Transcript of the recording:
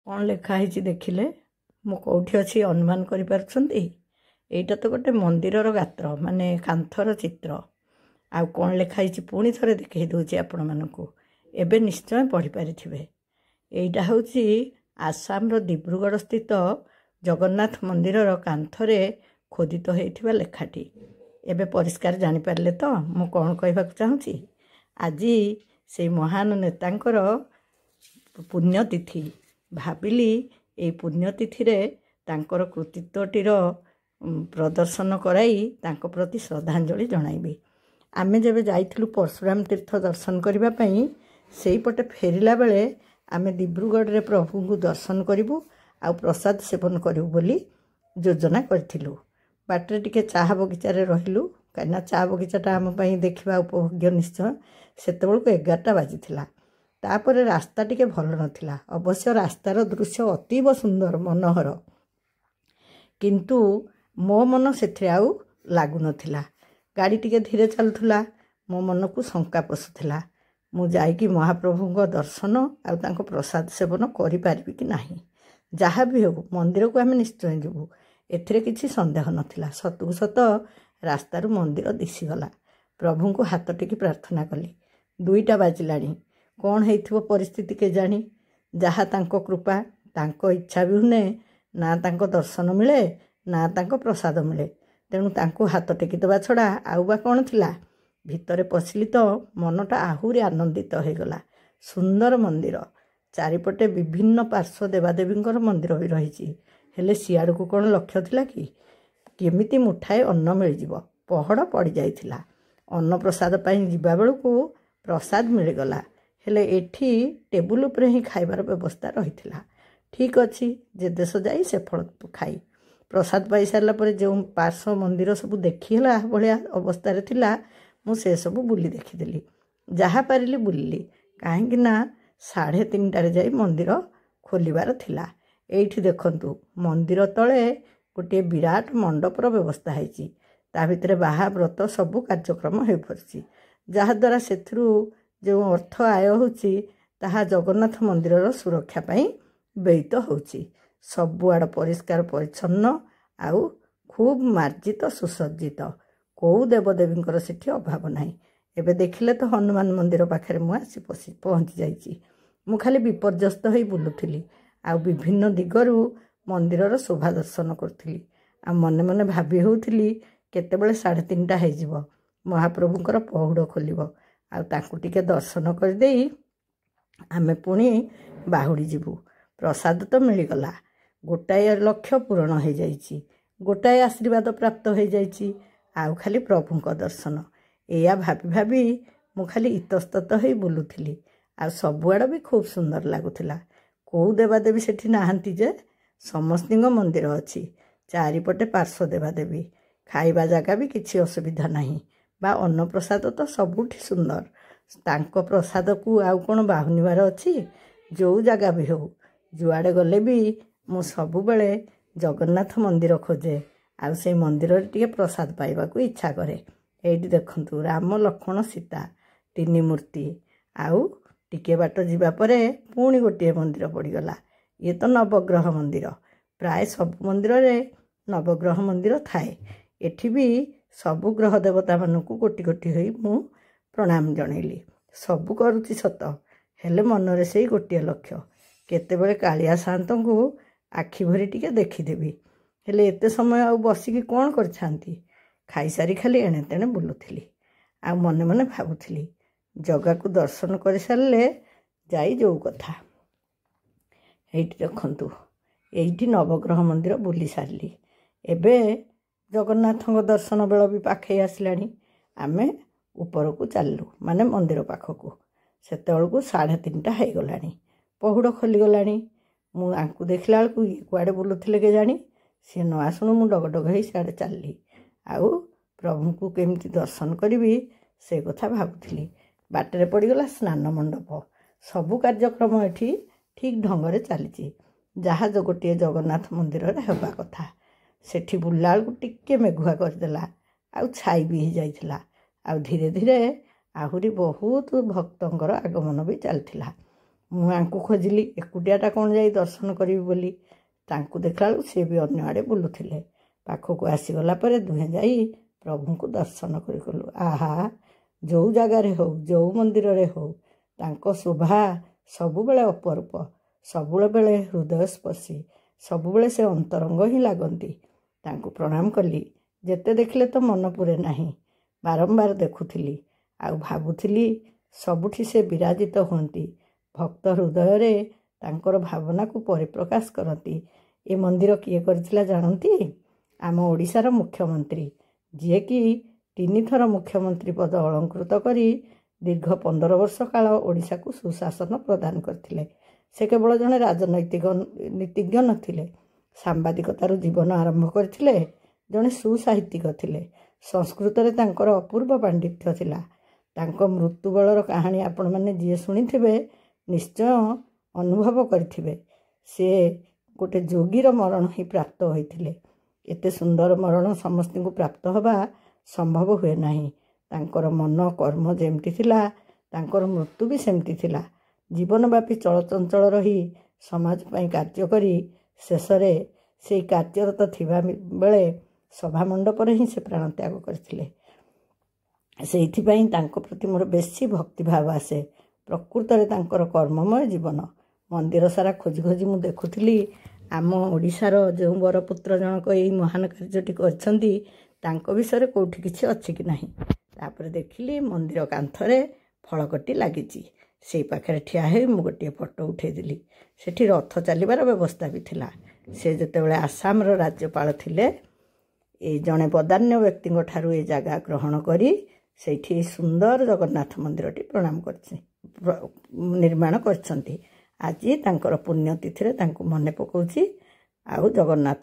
କ'ଣ ଲେଖା ହେଇଛି ଦେଖିଲେ? ମୁଁ କେଉଁଠି ଅଛି ଅନୁମାନ କରିପାରୁଛନ୍ତି? ଏଇଟା ତ ଗୋଟେ ମନ୍ଦିରର ଗାତ୍ର, ମାନେ କାନ୍ଥର ଚିତ୍ର। ଆଉ କ'ଣ ଲେଖା ହେଇଛି ପୁଣି ଥରେ ଦେଖାଇ ଦେଉଛି ଆପଣମାନଙ୍କୁ। ଏବେ ନିଶ୍ଚୟ ପଢ଼ିପାରିଥିବେ। ଏଇଟା ହେଉଛି ଆସାମର ଦିବ୍ରୁଗଡ଼ ସ୍ଥିତ ଜଗନ୍ନାଥ ମନ୍ଦିରର କାନ୍ଥରେ ଖୋଦିତ ହୋଇଥିବା ଲେଖାଟି। ଏବେ ପରିଷ୍କାର ଜାଣିପାରିଲେ ତ ମୁଁ କ'ଣ କହିବାକୁ ଚାହୁଁଛି? ଆଜି ସେଇ ମହାନ ନେତାଙ୍କର ପୁଣ୍ୟତିଥି। ଭାବିଲି ଏଇ ପୁଣ୍ୟତିଥିରେ ତାଙ୍କର କୃତିତ୍ୱଟିର ପ୍ରଦର୍ଶନ କରାଇ ତାଙ୍କ ପ୍ରତି ଶ୍ରଦ୍ଧାଞ୍ଜଳି ଜଣାଇବି। ଆମେ ଯେବେ ଯାଇଥିଲୁ ପରଶୁରାମ ତୀର୍ଥ ଦର୍ଶନ କରିବା ପାଇଁ, ସେଇପଟେ ଫେରିଲା ବେଳେ ଆମେ ଦିବ୍ରୁଗଡ଼ରେ ପ୍ରଭୁଙ୍କୁ ଦର୍ଶନ କରିବୁ ଆଉ ପ୍ରସାଦ ସେବନ କରିବୁ ବୋଲି ଯୋଜନା କରିଥିଲୁ। ବାଟରେ ଟିକେ ଚାହା ବଗିଚାରେ ରହିଲୁ, କାହିଁକିନା ଚା ବଗିଚାଟା ଆମ ପାଇଁ ଦେଖିବା ଉପଭୋଗ୍ୟ ନିଶ୍ଚୟ। ସେତେବେଳକୁ 11ଟା ବାଜିଥିଲା। ତାପରେ ରାସ୍ତା ଟିକେ ଭଲ ନଥିଲା। ଅବଶ୍ୟ ରାସ୍ତାର ଦୃଶ୍ୟ ଅତୀବ ସୁନ୍ଦର, ମନୋହର, କିନ୍ତୁ ମୋ ମନ ସେଥିରେ ଆଉ ଲାଗୁନଥିଲା। ଗାଡ଼ି ଟିକେ ଧୀରେ ଚାଲୁଥିଲା। ମୋ ମନକୁ ଶଙ୍କା ପଶୁଥିଲା, ମୁଁ ଯାଇକି ମହାପ୍ରଭୁଙ୍କ ଦର୍ଶନ ଆଉ ତାଙ୍କ ପ୍ରସାଦ ସେବନ କରିପାରିବି କି ନାହିଁ। ଯାହା ବି ହେଉ ମନ୍ଦିରକୁ ଆମେ ନିଶ୍ଚୟ ଯିବୁ, ଏଥିରେ କିଛି ସନ୍ଦେହ ନଥିଲା। ସତକୁ ସତ ରାସ୍ତାରୁ ମନ୍ଦିର ଦିଶିଗଲା। ପ୍ରଭୁଙ୍କୁ ହାତ ଟେକି ପ୍ରାର୍ଥନା କଲି। 2ଟା ବାଜିଲାଣି। କ'ଣ ହେଇଥିବ ପରିସ୍ଥିତି କେଜାଣି। ଯାହା ତାଙ୍କ କୃପା, ତାଙ୍କ ଇଚ୍ଛା ବିହୁନେ ନା ତାଙ୍କ ଦର୍ଶନ ମିଳେ ନା ତାଙ୍କ ପ୍ରସାଦ ମିଳେ। ତେଣୁ ତାଙ୍କୁ ହାତ ଟେକି ଦେବା ଛଡ଼ା ଆଉ ବା କ'ଣ ଥିଲା। ଭିତରେ ପଶିଲି ତ ମନଟା ଆହୁରି ଆନନ୍ଦିତ ହୋଇଗଲା। ସୁନ୍ଦର ମନ୍ଦିର, ଚାରିପଟେ ବିଭିନ୍ନ ପାର୍ଶ୍ୱ ଦେବାଦେବୀଙ୍କର ମନ୍ଦିର ବି ରହିଛି। ହେଲେ ସିଆଡ଼କୁ କ'ଣ ଲକ୍ଷ୍ୟ ଥିଲା କି? କେମିତି ମୁଠାଏ ଅନ୍ନ ମିଳିଯିବ, ପହଡ଼ ପଡ଼ିଯାଇଥିଲା। ଅନ୍ନପ୍ରସାଦ ପାଇଁ ଯିବା ବେଳକୁ ପ୍ରସାଦ ମିଳିଗଲା। ହେଲେ ଏଠି ଟେବୁଲ ଉପରେ ହିଁ ଖାଇବାର ବ୍ୟବସ୍ଥା ରହିଥିଲା। ଠିକ୍ ଅଛି, ଯେ ଦେଶ ଯାଇ ସେ ଫଳ ଖାଇ। ପ୍ରସାଦ ପାଇସାରିଲା ପରେ ଯେଉଁ ପାର୍ଶ୍ୱ ମନ୍ଦିର ସବୁ ଦେଖିହେଲା ଭଳିଆ ଅବସ୍ଥାରେ ଥିଲା, ମୁଁ ସେସବୁ ବୁଲି ଦେଖିଦେଲି। ଯାହା ପାରିଲି ବୁଲିଲି, କାହିଁକି ନା 3:30ଟାରେ ଯାଇ ମନ୍ଦିର ଖୋଲିବାର ଥିଲା। ଏଇଠି ଦେଖନ୍ତୁ, ମନ୍ଦିର ତଳେ ଗୋଟିଏ ବିରାଟ ମଣ୍ଡପର ବ୍ୟବସ୍ଥା ହେଇଛି। ତା ଭିତରେ ବାହା ବ୍ରତ ସବୁ କାର୍ଯ୍ୟକ୍ରମ ହୋଇପାରୁଛି, ଯାହାଦ୍ୱାରା ସେଥିରୁ ଯେଉଁ ଅର୍ଥ ଆୟ ହେଉଛି ତାହା ଜଗନ୍ନାଥ ମନ୍ଦିରର ସୁରକ୍ଷା ପାଇଁ ବ୍ୟୟିତ ହେଉଛି। ସବୁଆଡ଼ ପରିଷ୍କାର ପରିଚ୍ଛନ୍ନ ଆଉ ଖୁବ୍ ମାର୍ଜିତ ସୁସଜ୍ଜିତ। କେଉଁ ଦେବଦେବୀଙ୍କର ସେଠି ଅଭାବ ନାହିଁ। ଏବେ ଦେଖିଲେ ତ ହନୁମାନ ମନ୍ଦିର ପାଖରେ ମୁଁ ଆସି ପହଞ୍ଚି ଯାଇଛି। ମୁଁ ଖାଲି ବିପର୍ଯ୍ୟସ୍ତ ହୋଇ ବୁଲୁଥିଲି ଆଉ ବିଭିନ୍ନ ଦିଗରୁ ମନ୍ଦିରର ଶୋଭା ଦର୍ଶନ କରୁଥିଲି। ଆଉ ମନେ ମନେ ଭାବି ହେଉଥିଲି କେତେବେଳେ 3:30ଟା ହେଇଯିବ, ମହାପ୍ରଭୁଙ୍କର ପହୁଡ଼ ଖୋଲିବ ଆଉ ତାଙ୍କୁ ଟିକେ ଦର୍ଶନ କରିଦେଇ ଆମେ ପୁଣି ବାହୁଡ଼ି ଯିବୁ। ପ୍ରସାଦ ତ ମିଳିଗଲା, ଗୋଟାଏ ଲକ୍ଷ୍ୟ ପୂରଣ ହୋଇଯାଇଛି, ଗୋଟାଏ ଆଶୀର୍ବାଦ ପ୍ରାପ୍ତ ହୋଇଯାଇଛି। ଆଉ ଖାଲି ପ୍ରଭୁଙ୍କ ଦର୍ଶନ। ଏଇଆ ଭାବି ଭାବି ମୁଁ ଖାଲି ଇତସ୍ତତ ହୋଇ ବୁଲୁଥିଲି। ଆଉ ସବୁଆଡ଼ ବି ଖୁବ୍ ସୁନ୍ଦର ଲାଗୁଥିଲା। କେଉଁ ଦେବାଦେବୀ ସେଠି ନାହାନ୍ତି ଯେ, ସମସ୍ତଙ୍କ ମନ୍ଦିର ଅଛି। ଚାରିପଟେ ପାର୍ଶ୍ୱ ଦେବାଦେବୀ, ଖାଇବା ଜାଗା ବି କିଛି ଅସୁବିଧା ନାହିଁ। ବା ଅନ୍ନପ୍ରସାଦ ତ ସବୁଠି ସୁନ୍ଦର। ତାଙ୍କ ପ୍ରସାଦକୁ ଆଉ କ'ଣ ବାହୁନିବାର ଅଛି? ଯେଉଁ ଜାଗା ବି ହେଉ, ଯୁଆଡ଼େ ଗଲେ ବି ମୁଁ ସବୁବେଳେ ଜଗନ୍ନାଥ ମନ୍ଦିର ଖୋଜେ ଆଉ ସେଇ ମନ୍ଦିରରେ ଟିକେ ପ୍ରସାଦ ପାଇବାକୁ ଇଚ୍ଛା କରେ। ଏଇଠି ଦେଖନ୍ତୁ, ରାମ ଲକ୍ଷ୍ମଣ ସୀତା 3 ମୂର୍ତ୍ତି। ଆଉ ଟିକିଏ ବାଟ ଯିବା ପରେ ପୁଣି ଗୋଟିଏ ମନ୍ଦିର ପଡ଼ିଗଲା। ଇଏ ତ ନବଗ୍ରହ ମନ୍ଦିର। ପ୍ରାୟ ସବୁ ମନ୍ଦିରରେ ନବଗ୍ରହ ମନ୍ଦିର ଥାଏ। ଏଠି ବି ସବୁ ଗ୍ରହ ଦେବତାମାନଙ୍କୁ ଗୋଟି ଗୋଟି ହୋଇ ମୁଁ ପ୍ରଣାମ ଜଣାଇଲି। ସବୁ କରୁଛି ସତ, ହେଲେ ମନରେ ସେଇ ଗୋଟିଏ ଲକ୍ଷ୍ୟ, କେତେବେଳେ କାଳିଆ ସାଆନ୍ତଙ୍କୁ ଆଖି ଭରି ଟିକେ ଦେଖିଦେବି। ହେଲେ ଏତେ ସମୟ ଆଉ ବସିକି କ'ଣ କରିଥାନ୍ତି? ଖାଇସାରି ଖାଲି ଏଣେ ତେଣେ ବୁଲୁଥିଲି ଆଉ ମନେ ମନେ ଭାବୁଥିଲି, ଜଗାକୁ ଦର୍ଶନ କରିସାରିଲେ ଯାଇ ଯେଉଁ କଥା। ଏଇଠି ଦେଖନ୍ତୁ, ଏଇଠି ନବଗ୍ରହ ମନ୍ଦିର ବୁଲି ସାରିଲି। ଏବେ ଜଗନ୍ନାଥଙ୍କ ଦର୍ଶନ ବେଳ ବି ପାଖେଇ ଆସିଲାଣି। ଆମେ ଉପରକୁ ଚାଲିଲୁ, ମାନେ ମନ୍ଦିର ପାଖକୁ। ସେତେବେଳକୁ 3:30ଟା ହେଇଗଲାଣି, ପହୁଡ଼ ଖୋଲିଗଲାଣି। ମୁଁ ଆଙ୍କୁ ଦେଖିଲା ବେଳକୁ ଇଏ କୁଆଡ଼େ ବୁଲୁଥିଲେ କେଜାଣି। ସିଏ ନ ଆସୁଣୁ ମୁଁ ଡଗଡଗ ହେଇ ସିଆଡ଼େ ଚାଲିଲି ଆଉ ପ୍ରଭୁଙ୍କୁ କେମିତି ଦର୍ଶନ କରିବି ସେ କଥା ଭାବୁଥିଲି। ବାଟରେ ପଡ଼ିଗଲା ସ୍ନାନ ମଣ୍ଡପ। ସବୁ କାର୍ଯ୍ୟକ୍ରମ ଏଠି ଠିକ୍ ଢଙ୍ଗରେ ଚାଲିଛି, ଯାହା ଗୋଟିଏ ଜଗନ୍ନାଥ ମନ୍ଦିରରେ ହେବା କଥା। ସେଠି ବୁଲିଲା ବେଳକୁ ଟିକେ ମେଘୁଆ କରିଦେଲା ଆଉ ଛାଇ ବି ହେଇଯାଇଥିଲା। ଆଉ ଧୀରେ ଧୀରେ ଆହୁରି ବହୁତ ଭକ୍ତଙ୍କର ଆଗମନ ବି ଚାଲିଥିଲା। ମୁଁ ଆଙ୍କୁ ଖୋଜିଲି ଏକୁଟିଆଟା କ'ଣ ଯାଇ ଦର୍ଶନ କରିବି ବୋଲି। ତାଙ୍କୁ ଦେଖିଲା ବେଳକୁ ସେ ବି ଅନ୍ୟ ଆଡ଼େ ବୁଲୁଥିଲେ। ପାଖକୁ ଆସିଗଲା ପରେ ଦୁହେଁ ଯାଇ ପ୍ରଭୁଙ୍କୁ ଦର୍ଶନ କରିଗଲୁ। ଆହା, ଯେଉଁ ଜାଗାରେ ହେଉ, ଯେଉଁ ମନ୍ଦିରରେ ହେଉ, ତାଙ୍କ ଶୋଭା ସବୁବେଳେ ଅପରୂପ, ସବୁବେଳେ ହୃଦୟସ୍ପର୍ଶୀ, ସବୁବେଳେ ସେ ଅନ୍ତରଙ୍ଗ ହିଁ ଲାଗନ୍ତି। ତାଙ୍କୁ ପ୍ରଣାମ କଲି। ଯେତେ ଦେଖିଲେ ତ ମନ ପୁରେ ନାହିଁ। ବାରମ୍ବାର ଦେଖୁଥିଲି ଆଉ ଭାବୁଥିଲି ସବୁଠି ସେ ବିରାଜିତ ହୁଅନ୍ତି। ଭକ୍ତ ହୃଦୟରେ ତାଙ୍କର ଭାବନାକୁ ପରିପ୍ରକାଶ କରନ୍ତି। ଏ ମନ୍ଦିର କିଏ କରିଥିଲା ଜାଣନ୍ତି? ଆମ ଓଡ଼ିଶାର ମୁଖ୍ୟମନ୍ତ୍ରୀ, ଯିଏକି 3 ଥର ମୁଖ୍ୟମନ୍ତ୍ରୀ ପଦ ଅଳଙ୍କୃତ କରି ଦୀର୍ଘ 15 ବର୍ଷ କାଳ ଓଡ଼ିଶାକୁ ସୁଶାସନ ପ୍ରଦାନ କରିଥିଲେ। ସେ କେବଳ ଜଣେ ରାଜନୈତିକ ନୀତିଜ୍ଞ ନଥିଲେ, ସାମ୍ବାଦିକତାରୁ ଜୀବନ ଆରମ୍ଭ କରିଥିଲେ। ଜଣେ ସୁସାହିତ୍ୟିକ ଥିଲେ। ସଂସ୍କୃତରେ ତାଙ୍କର ଅପୂର୍ବ ପାଣ୍ଡିତ୍ୟ ଥିଲା। ତାଙ୍କ ମୃତ୍ୟୁବେଳର କାହାଣୀ ଆପଣମାନେ ଯିଏ ଶୁଣିଥିବେ ନିଶ୍ଚୟ ଅନୁଭବ କରିଥିବେ। ସେ ଗୋଟେ ଯୋଗୀର ମରଣ ହିଁ ପ୍ରାପ୍ତ ହୋଇଥିଲେ। ଏତେ ସୁନ୍ଦର ମରଣ ସମସ୍ତଙ୍କୁ ପ୍ରାପ୍ତ ହେବା ସମ୍ଭବ ହୁଏ ନାହିଁ। ତାଙ୍କର ମନ କର୍ମ ଯେମିତି ଥିଲା, ତାଙ୍କର ମୃତ୍ୟୁ ବି ସେମିତି ଥିଲା। ଜୀବନବ୍ୟାପୀ ଚଳଚଞ୍ଚଳ ରହି ସମାଜ ପାଇଁ କାର୍ଯ୍ୟ କରି ଶେଷରେ ସେଇ କାର୍ଯ୍ୟରତ ଥିବା ବେଳେ ସଭାମଣ୍ଡପରେ ହିଁ ସେ ପ୍ରାଣତ୍ୟାଗ କରିଥିଲେ। ସେଇଥିପାଇଁ ତାଙ୍କ ପ୍ରତି ମୋର ବେଶୀ ଭକ୍ତିଭାବ ଆସେ। ପ୍ରକୃତରେ ତାଙ୍କର କର୍ମମୟ ଜୀବନ। ମନ୍ଦିର ସାରା ଖୋଜି ଖୋଜି ମୁଁ ଦେଖୁଥିଲି ଆମ ଓଡ଼ିଶାର ଯେଉଁ ବରପୁତ୍ର ଜଣକ ଏଇ ମହାନ କାର୍ଯ୍ୟଟି କରିଛନ୍ତି ତାଙ୍କ ବିଷୟରେ କେଉଁଠି କିଛି ଅଛି କି ନାହିଁ। ତାପରେ ଦେଖିଲି ମନ୍ଦିର କାନ୍ଥରେ ଫଳକଟି ଲାଗିଛି। ସେଇ ପାଖରେ ଠିଆ ହୋଇ ମୁଁ ଗୋଟିଏ ଫଟୋ ଉଠାଇଦେଲି। ସେଠି ରଥ ଚାଲିବାର ବ୍ୟବସ୍ଥା ବି ଥିଲା। ସେ ଯେତେବେଳେ ଆସାମର ରାଜ୍ୟପାଳ ଥିଲେ, ଏଇ ଜଣେ ବଦାନ୍ୟ ବ୍ୟକ୍ତିଙ୍କ ଠାରୁ ଏ ଜାଗା ଗ୍ରହଣ କରି ସେଇଠି ସୁନ୍ଦର ଜଗନ୍ନାଥ ମନ୍ଦିରଟି ନିର୍ମାଣ କରିଛନ୍ତି। ଆଜି ତାଙ୍କର ପୁଣ୍ୟତିଥିରେ ତାଙ୍କୁ ମନେ ପକାଉଛି ଆଉ ଜଗନ୍ନାଥ